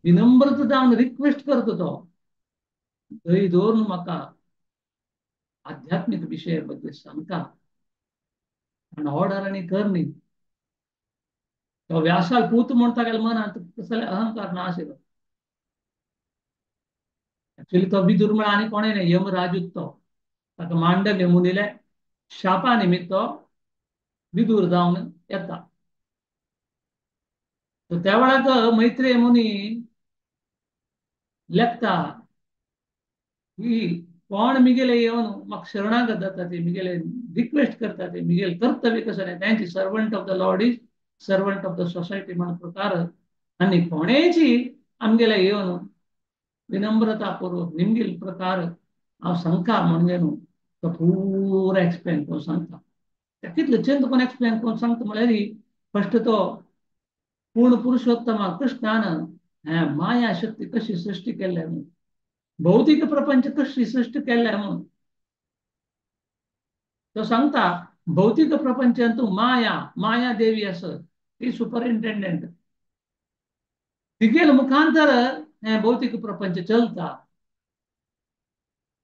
विनम्रता जावन रिक्वेस्ट करता तो धैर्य धरून म्हाका आध्यात्मिक विषय बद्दल सांगता आणि ऑर्डर आनी कर न्ही. तो व्यासाल पूत म्हणटा गेल्या मनांत कसले अहंकार ना आशिल्लो. एक्चुअली तो विदूर म्हळ्यार आनी कोणें न्ही यमराजूच तो. ताका मांडव्य मुनिले शापा निमित्त तो विदूर जावन येता. तर त्या वेळाक मैत्रेय मुनी लेखता की कोण मिगेले येवन म्हाका शरणागत जाता ते मिगेले रिक्वेस्ट करता ते मिगेले कर्तव्य कसं नाही त्यांची servant of the lord is servant of the society म्हणून प्रकार आणि कोणेची आमगेले येवन विनम्रतापूर्वक निमगेल प्रकार हांव सांगता म्हणजे न्हू तो पुरो एक्सप्लेन करून सांगता. कितले चंद कोण एक्सप्लेन करून सांगता म्हळ्यार फस्ट तो पूर्ण पुरुषोत्तम कृष्णान माया शक्ती कशी सृष्टी केल्या म्हणून भौतिक प्रपंच कशी सृष्टी केल्या म्हणून तो सांगता. भौतिक प्रपंचांतू माया माया देवी असं ती सुपरिंटेंडेंट तिगेल मुखांतर हे भौतिक प्रपंच चलता.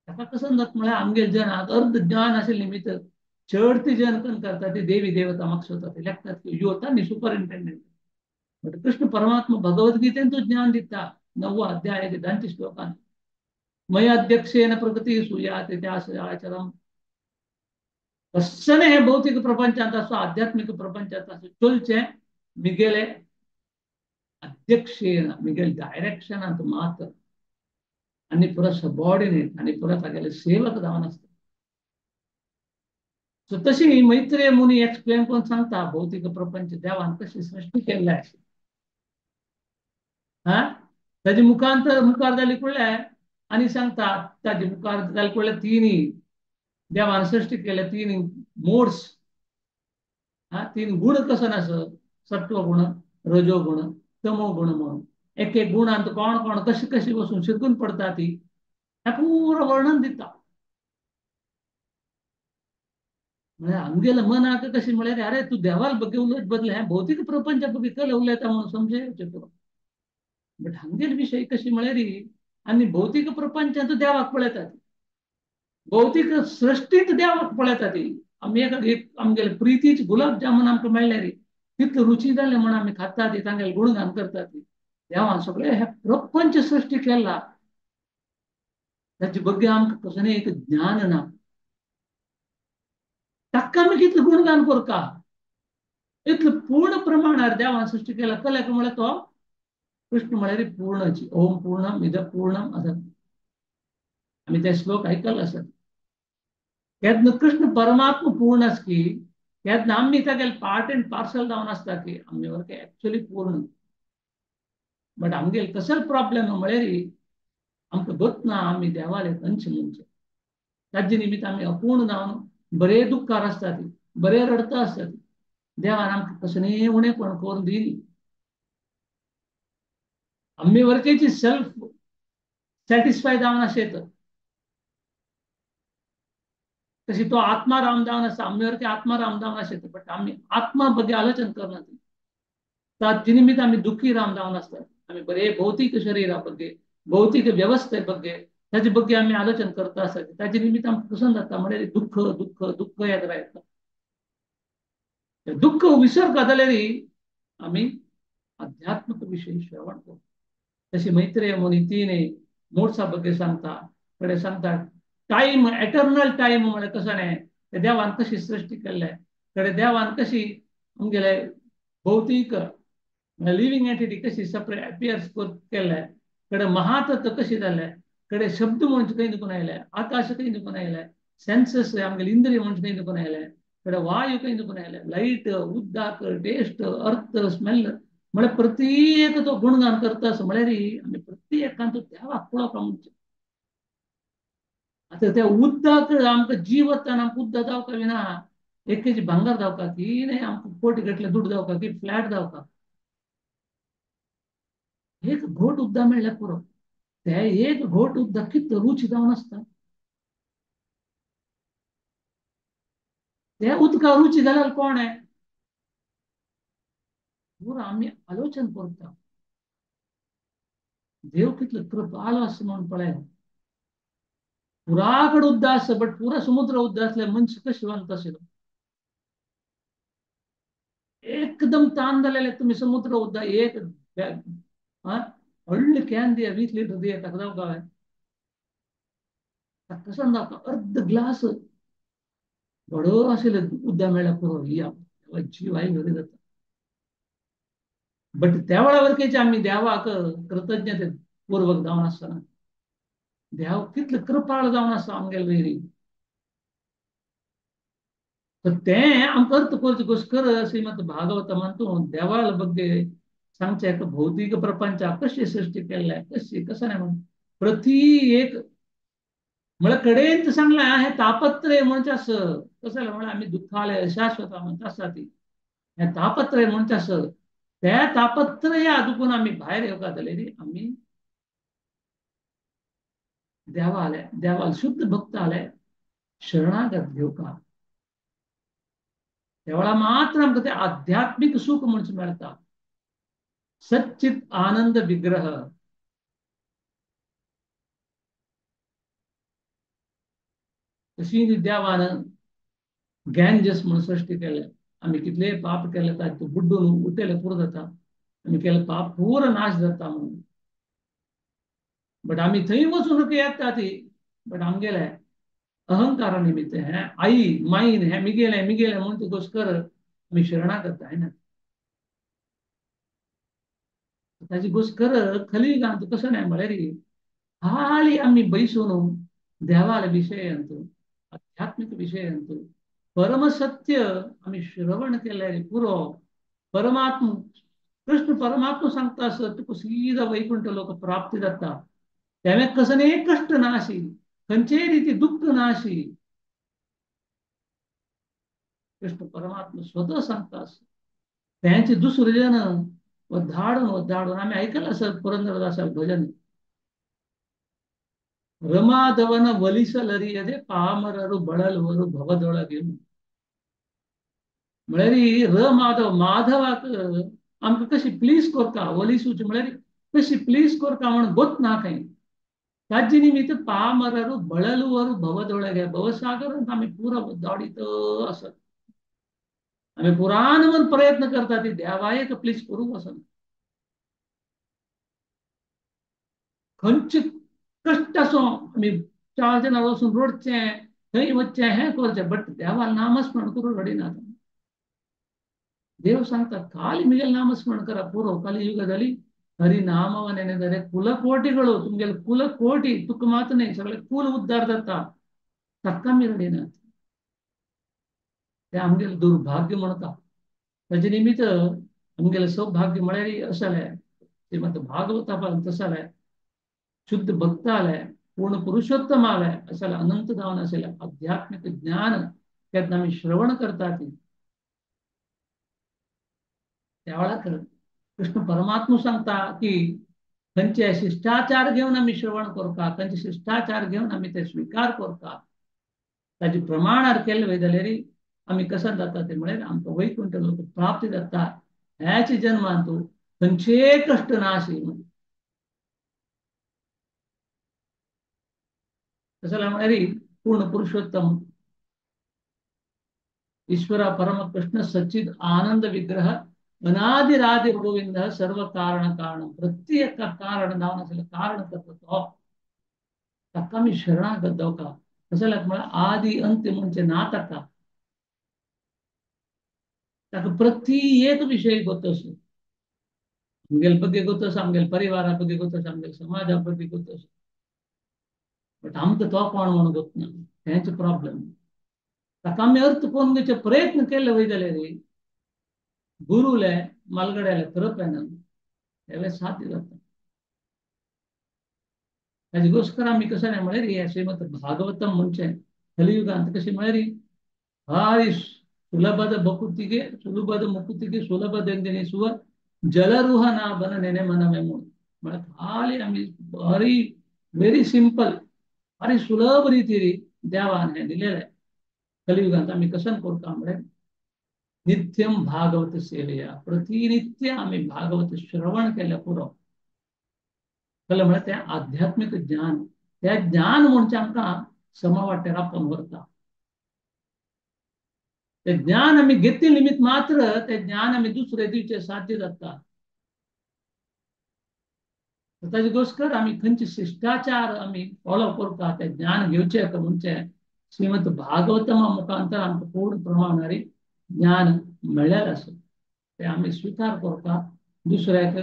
ताका कसं जाता म्हळ्यार आमगेल जनाक अर्ध ज्ञान आशिल्ले निमित्त चढती जन करून करता ती देवी देवता म्हाका स्वता ते लेखतात की योता न्ही सुपरिंटेंडेंट. बट कृष्ण परमात्मा भगवद्गीतेन तो ज्ञान दिता 9वा अध्याय 30 श्लोकान मया अध्यक्षेन प्रगती सूयात इतिहास आचरम. तस्सने हे भौतिक प्रपंचांत असो आध्यात्मिक प्रपंचांत असो चलचे मिगेले अध्यक्षेन मिगेल डायरेक्शनांत मात्र आणि पुरा सबऑर्डिनेट आणि पुरा तागेले सेवक जावन आसता. सो तशी मैत्रेय मुनी एक्सप्लेन करून सांगता भौतिक प्रपंच देवान कशी सृष्टी केल्ले अशी. ताजे मुखार जाली कुळ्ळे आनी सांगता ताजे मुखार जाले कुळ्ळे तिनी देवान सृष्टी केले तीन मोड्स. तीन गुण कसं आसत सत्व गुण रजो गुण तमो गुण म्हणून एक एक गुणांत कोण कोण कशी कशी वचून शिकून पडता ती हे पुरो वर्णन दिता. म्हळ्यार आमगेल्या मनाक कशी म्हळ्यार अरे तू देवाल ಬಗ್ಗೆ उलयत बदले हे भौतिक प्रपंचा ಬಗ್ಗೆ कल उलयता म्हणून समजेवचें पुरो. बट हांगेल विशय कशी म्हळ्यार आनी भौतिक प्रपंचांत देवाक पळयतात भौतिक सृष्टींत देवाक पळयतात ती आमी एक आमगेले प्रितीचे गुलाब जामुन आमकां मेळ्ळे रे तितले रुची जाले म्हणून आमी खाता ती तांगेले गुणगान करतात ती देवान सगळे हे प्रपंच सृष्टी केला ताचे ಬಗ್ಗೆ आमकां कसलें एक ज्ञान ना. ताका आमी कितले गुणगान करता इतले पूर्ण प्रमाणार देवान सृष्टी केला कल्याक म्हळ्यार तो कृष्ण म्हळ्यार पूर्णची ओम पूर्णम इद पूर्णम असत आमी ते श्लोक आयकल्ले आसत. केन्ना कृष्ण परमात्मा पूर्ण आस की केन्ना आमी तागेले पार्ट एंड पार्सल जावन आसता की आमी वरके एक्चुअली पूर्ण. बट आमगेले कसलो प्रॉब्लेम म्हळ्यार आमकां गोत ना आमी देवाले अंश म्हणजे ताजे निमित्त आमी अपूर्ण जावन बरे दुख्खार आसता ती बरे रडता आसता ती देवान आमकां कसलें उणेपण करून दिली. आमी वरकेची सेल्फ सॅटिस्फाय जावन आसत तशी तो आत्माराम जावन आसा आमी वरके आत्माराम जावन आसत बट आमी आत्मा ಬಗ್ಗೆ आलोचना करना ती ताजे निमित्त आमी दुखी राम जावन आसतात. आमी बरे भौतिक शरीरा ಬಗ್ಗೆ भौतिक व्यवस्थे ಬಗ್ಗೆ ताजे ಬಗ್ಗೆ आमी आलोचना करता आसत ताजे निमित्त आमकां कसं जाता म्हळ्यार दुःख दुःख दुःख येत रावता. दुःख विसरता जाल्यार आमी आध्यात्मिक विषय श्रवण करता. तशी मैत्रेय मुनी तीन मोड्सा ಬಗ್ಗೆ सांगता कडे सांगता टाइम एटर्नल टाइम म्हळ्यार कसं न्ही ते देवान कशी सृष्टी केल्ले कडे देवान कशी आमगेले भौतिक लिव्हिंग एंटिटी कशी सेपरेट अपियर्स केल्ले कडे महातत्व कशी जाले कडे शब्द म्हणजे खंय निघून आयले आकाश खंय निघून आयले सेन्सस आमगेले इंद्रिय म्हणजे खंय निघून आयले कडे वायू खंय निघून आयले लाईट उदक टेस्ट अर्थ स्मेल म्हळ्यार प्रत्येक तो गुणगान करता असो म्हळ्यार आमी प्रत्येकांत देवाक पळोवपाक म्हणजे आता त्या उद्दाक आमकां जीवतान आमकां उद्दा जावका विना 1 केजी भांगर जावका की नाही आमकां कोटी गटले दूध जावका की फ्लॅट जावका एक घोट उद्दा मेळ्ळ्यार पुरो ते एक घोट उद्दा कितलो रुची जावन आसता त्या उदका रुची जाल्यार कोण आहे पुरो आमी आलोचन करता देव कितलो कृपाळू आसा म्हणून पळय पुराकड उद्दा आसा बट पुरा समुद्र उद्दा असल्यार मनशां कशें जिवंत आशिल्लो एकदम ताण जालेले तुम्ही समुद्र उद्दा एक व्हडली कॅन दिया 20 लिटर दिया ताका जावं काय कसं जावं अर्ध ग्लास व्हडलो आशिल्लो उद्दा मेळ्ळ्यार पुरो या जीव आई घरी जाता बट त्या वेळा वरकेचे आम्ही देवाक कृतज्ञते पूर्वक जावन आसतना देव कितलो कृपाळ जावन आसा आमगेले वयरी तर ते आमकां अर्थ करचेಗೋಸ್ಕರ ಶ್ರೀಮದ್ ಭಾಗವತಮಂತೂ ದೇವಾಳ ಬಗ್ಗೆ सांगचे भौतिक प्रपंच कशी सृष्टी केल्या कशी कसं नाही म्हणून प्रति एक मला कडेन सांगला हे तापत्रय म्हणजे असं कसं म्हणून आम्ही दुःखालय शाश्वत म्हणत असा ती हे तापत्रय म्हणजे असं त्या तापत्रय अदुकून आम्ही बाहेर येवका जाल्यार आम्ही देवा आले देवाला शुद्ध भक्त आले शरणागत घेवका त्यावेळा मात्र आमकां ते आध्यात्मिक सुख म्हणजे मेळटा सच्चित आनंद विग्रह तशी देवान गॅंजस म्हणून सृष्टी केल्या आम्ही कितले पाप केले तो बुड्डून उठेले पुरो जाता आम्ही केले पाप पुरो नाश जाता म्हणून बट आम्ही थंय वचून येता ती बट आमगेले अहंकारा निमित्त हे आई माईन हे मिगेले म्हणून तेगोस्कर आम्ही शरणागत आहे ना ताजी गोस्कर खली गांत कसं नाही म्हळ्यार हाळी आम्ही बैसून देवाला विषय आणतो आध्यात्मिक विषय आणतो परमसत्य आम्ही श्रवण केल्यार पुरो परमात्म कृष्ण परमात्मा सांगता असं तुका सीधा वैकुंठ लोक प्राप्ती जाता त्यावेळेस कसं कष्ट नाशी खंयचेय रीती दुःख नाशी कृष्ण परमात्मा स्वतः सांगता असं त्यांचे दुसरे जन वधाडून आम्ही ऐकलं असं पुरंदरदासाचं भजन रमाधवन वलिसलरियदे पामररु ಬಳಲುವರು ಭವದೊಳಗೆ म्हळ्यार र माधव माधवाक आमकां कशी प्लीज करता वलिसूची म्हळ्यार कशी प्लीज करता म्हणून गोत ना खंय ताजे निमित्त पामररु ಬಳಲುವರು भवदೊಳಗೆ भवसागरांत आमी पुरो दाडीत असत आम्ही पुराण म्हणून प्रयत्न करता ती देवायक प्लीज करूं वचना खंयचे कष्ट असो आम्ही 4 जण वचून रडचे थंय वचचे हे करचे बट देवाला नामस्मरण करून रडिनात देव सांगता खाली मिगेल नामस्मरण करा पुरो कलियुग जाली हरी नामವ ನೆನೆದರೆ ಕುಲಕೋಟಿಗಳು तुमगेले कुलकोटी तुक मात नाही सगळे कुल उद्धार जाता ताका आमी रडिनात ते आमगेले दुर्भाग्य म्हणता ताजे निमित्त आमगेले सौभाग्य म्हळ्यार असाले श्रीमद भागवतापर्यंत असाले शुद्ध भक्त आले पूर्ण पुरुषोत्तम आले असाला अनंत जावन असेल आध्यात्मिक ज्ञान त्यात आम्ही श्रवण करतात त्यावेळा कृष्ण परमात्मा सांगता की खंयचे शिष्टाचार घेऊन आम्ही श्रवण करता खंयचे शिष्टाचार घेऊन आम्ही ते स्वीकार करता ताजे प्रमाणार केले वय जाल्यार आम्ही कसं जाता ते म्हळ्यार आमकां वैकुंठ लोक प्राप्ती जाता ह्याचे जन्मान तूं खंयचे कष्ट नाशी कसं म्हळ्यार पूर्ण पुरुषोत्तम ईश्वर परम कृष्ण सच्चिद आनंद विग्रह अनादिरादि गोविंद सर्व कारण कारण प्रत्येक कारण जावन आसले कारण करता तो ताका आमी शरणागत जावका कसं म्हळ्यार आदि अंत म्हणजे ना ताका ताका प्रत्येक विषय गोतस आमगेले ಬಗ್ಗೆ गोतस आमगेले परिवारा ಬಗ್ಗೆ गोतस आमगेले समाजा ಬಗ್ಗೆ गोतस बट आमकां तो कोण म्हणून गोतना हेच प्रॉब्लेम ताका आमी अर्थ करून घेवचे प्रयत्न केले वय जाल्यार गुरुले मालगड्याले कृपेन हे साध्य जाता ताजेಗೋಸ್ಕರ आम्ही कसं नाही म्हळे रे श्रीमद भागवतम ಮುಂಚೆ ಕಲಿಯುಗಾಂತ ಕಸಿ म्हळे री ಭಾರಿ ಸುಲಭದ ಬಕುತಿಗೆ ಸುಲಭದ ಮುಕುತಿಗೆ ಸುಲಭದೆಂದೆನಿಸುವ ಜಲರುಹನಾಭನ ನೆನೆ ಮನವೆಮು म्हणत खाली आम्ही भारी व्हेरी सिंपल भारी सुलभ रीतीने देवाने दिलेलं आहे कलियुगात आम्ही कसं करतो म्हणे नित्यम भागवत सेवेया प्रतिनित्य आम्ही भागवत श्रवण केल्या पुरो कल म्हणे त्या आध्यात्मिक ज्ञान त्या ज्ञान म्हणजे आमका समा वाटेला पंवरता ते ज्ञान आम्ही घेतले निमित्त मात्र ते ज्ञान आम्ही दुसऱ्या दिवशी साध्य जाता ताजेಗೋಸ್ಕರ आम्ही खंयचे शिष्टाचार आम्ही फॉलो करता ते ज्ञान घेवचे म्हणजे श्रीमद भागवतमा मुखांतर आमकां पूर्ण प्रमाणारी ज्ञान मेळ्ळेलें आसा ते आम्ही स्वीकार करता दुसऱ्याक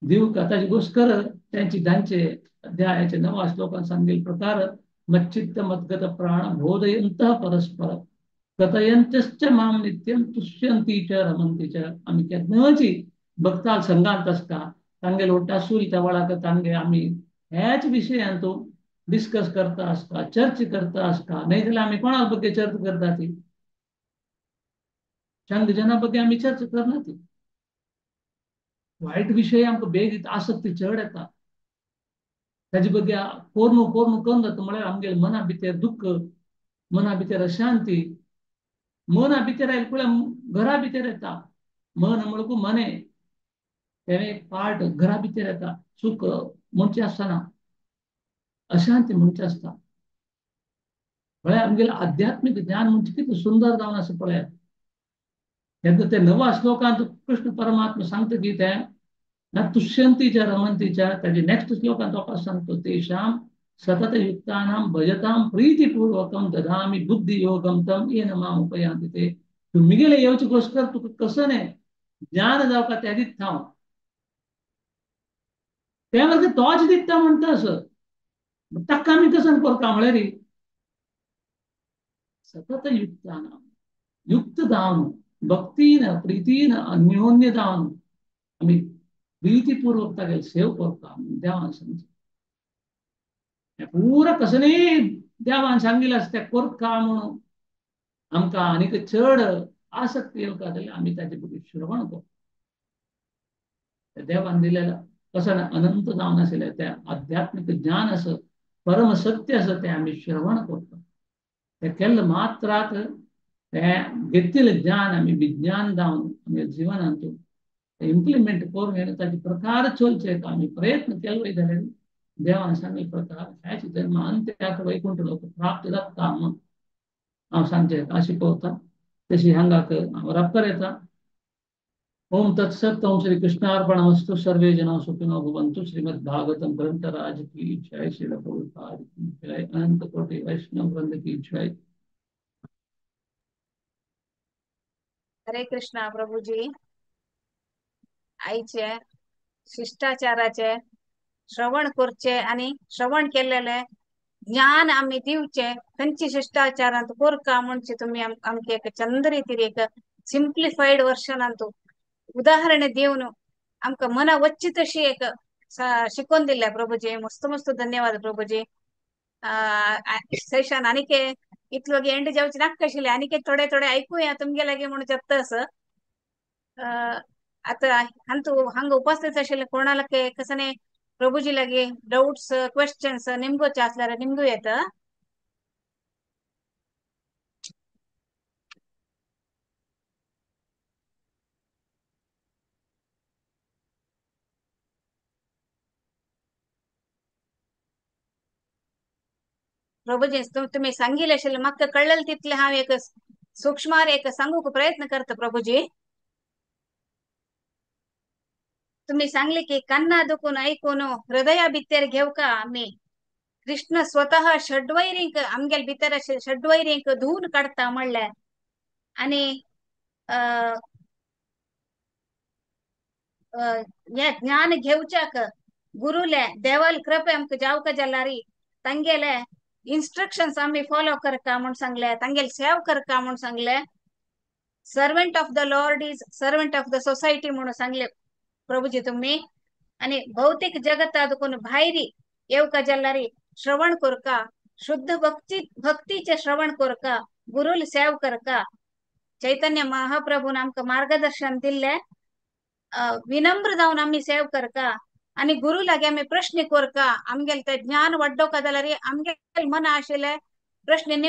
दिवक ताजेಗೋಸ್ಕರ त्यांची तांचे अध्यायाचे 9 श्लोकांत सांगिल्ले प्रकार मच्चित्त मद्गत प्राण बोधयन्तः परस्पर कथयन्तश्च मां नित्यं तुष्यन्ति च रमन्ति च आम्ही केन्नाची भक्ताल संघात असता तांगे लोटा सुलता वळाक तांगे आम्ही ह्याच विशयांतू डिस्कस करता असता चर्च करता असता नाही जाल्यार आम्ही कोणा ಬಗ್ಗೆ चर्च करता ती चंद जना ಬಗ್ಗೆ आम्ही चर्च करना ती वाईट विषय आमकां बेग आसक्ती चड येता ताजे ಬಗ್ಗೆ कोरनू कोरनू करून जाता म्हळ्यार आमगे मना भितर दुःख मना भितर अशांती मना भितर आयले पळय घरा भितर येता मन म्हणल्यार मने तेणे एक पार्ट घरा भितर येता सुख म्हणचे आसतना अशांती म्हणचे आसता म्हळ्यार आमगेलें आध्यात्मिक ज्ञान म्हणजे कितें सुंदर जावन आसा पळयात तेन्ना ते 9 श्लोकांत कृष्ण परमात्मा सांगता की ते न तुष्यन्ति च रमन्ति च ताजे नेक्स्ट श्लोकांत वचपास सांगतो तेषां सततयुक्तानां भजतां प्रीतिपूर्वकं ददामि बुद्धियोगं तं येन माम् उपयान्ति ते तुमगेले येवचेಗೋಸ್ಕರ तुका कसं नाही ज्ञान जावका त्या दिता हांव त्या वरगे तोच दिता म्हणटा असं ताका आमी कसं करता म्हळ्यार सततयुक्तानां युक्त जावन भक्तीन प्रीतीन अन्योन्य जावन आम्ही प्रीतीपूर्वक तागे सेव करता देवान सांगता पुरा कसं नाही देवान सांगिल्लें आसा तें करता म्हणून आमकां आनीक चड आसक्ती येवका जाल्यार आमी ताजे बद्दल श्रवण करता देवान दिलेलं कसं अनंत जावन आशिल्लें तें आध्यात्मिक ज्ञान असं परम सत्य असं ते आम्ही श्रवण करता ते केल्ले मात्राक ते घेतिल्लें ज्ञान आमी विज्ञान जावन आमच्या जिवनांत इम्प्लिमेंट करून येता ताचे प्रकार चलचे आमी प्रयत्न केलो जाल्यार देवान सांगिल्ले प्रकार ह्याच जन्म अंत्याक वैकुंठ लोक प्राप्त जाता म्हणून हांव सांगचें शिकवता तशी हांगाक हांव रापकर येता ओम तत्सत ओम श्री कृष्णार्पणमस्तु सर्वे जना सुखिनो भवन्तु श्रीमद् भागवतम ग्रंथराज की जय श्री प्रभुपाद की जय अनंत कोटि वैष्णव वृंद की जय हरे कृष्णा प्रभुजी आईचे शिष्टाचाराचे श्रवण करचे आणि श्रवण केलेले ज्ञान आम्ही दिवचे खंयची शिष्टाचारांत कोरका म्हणजे तुम्ही आमके एक चंद रीतीन एक सिंप्लिफाईड वर्शनांत उदाहरण देऊन आमकां मना वच्ची तशी एक शिकवून दिल्या प्रभुजी मस्त मस्त धन्यवाद प्रभुजी सेशन आनीके इतलो एंड जावची नाका आशिल्लें आनीके थोडे थोडे ऐकूया तुमगे लागी म्हणून जप्तस आता हंग उपस्थित आशिल्ले कोणाला कसने प्रभुजी लागी डाउट्स क्वेश्चन्स निमगोचे आसल्यार निमगू येता प्रभुजी तुम्ही सांगिल्ले आशिल्ले म्हाका कळलेले तितले हांव एक सूक्ष्मार एक सांगूक प्रयत्न करता प्रभुजी तुम्ही सांगले की कान्ना दुखून ऐकून हृदया भितर घेवका आम्ही कृष्ण स्वतः षड्वैरींक आमगेल भितर षड्वैरींक धुवन काढता म्हणल्यार आणि या ज्ञान घेवच्याक गुरुले देवाल कृपे आमकां जावका जाल्यार तांगेले इन्स्ट्रक्शन्स आम्ही फॉलो करता म्हणून सांगले तांगेल सेव करता म्हणून सांगले servant of the lord is servant of the society म्हणून सांगले प्रभुजी तुम्ही आणि भौतिक जगतात कोण भायरी येवका जल्लारी श्रवण कोरका शुद्ध भक्तीचे श्रवण कोरका गुरुल सेव करका चैतन्य महाप्रभून आमकां मार्गदर्शन दिल्ले विनम्र जावन आमी सेव करका आणि गुरु लागे आमी प्रश्न कोरका आमगेले ते ज्ञान वड्डोवका जाल्यार आमगेले मन आशिल्ले प्रश्न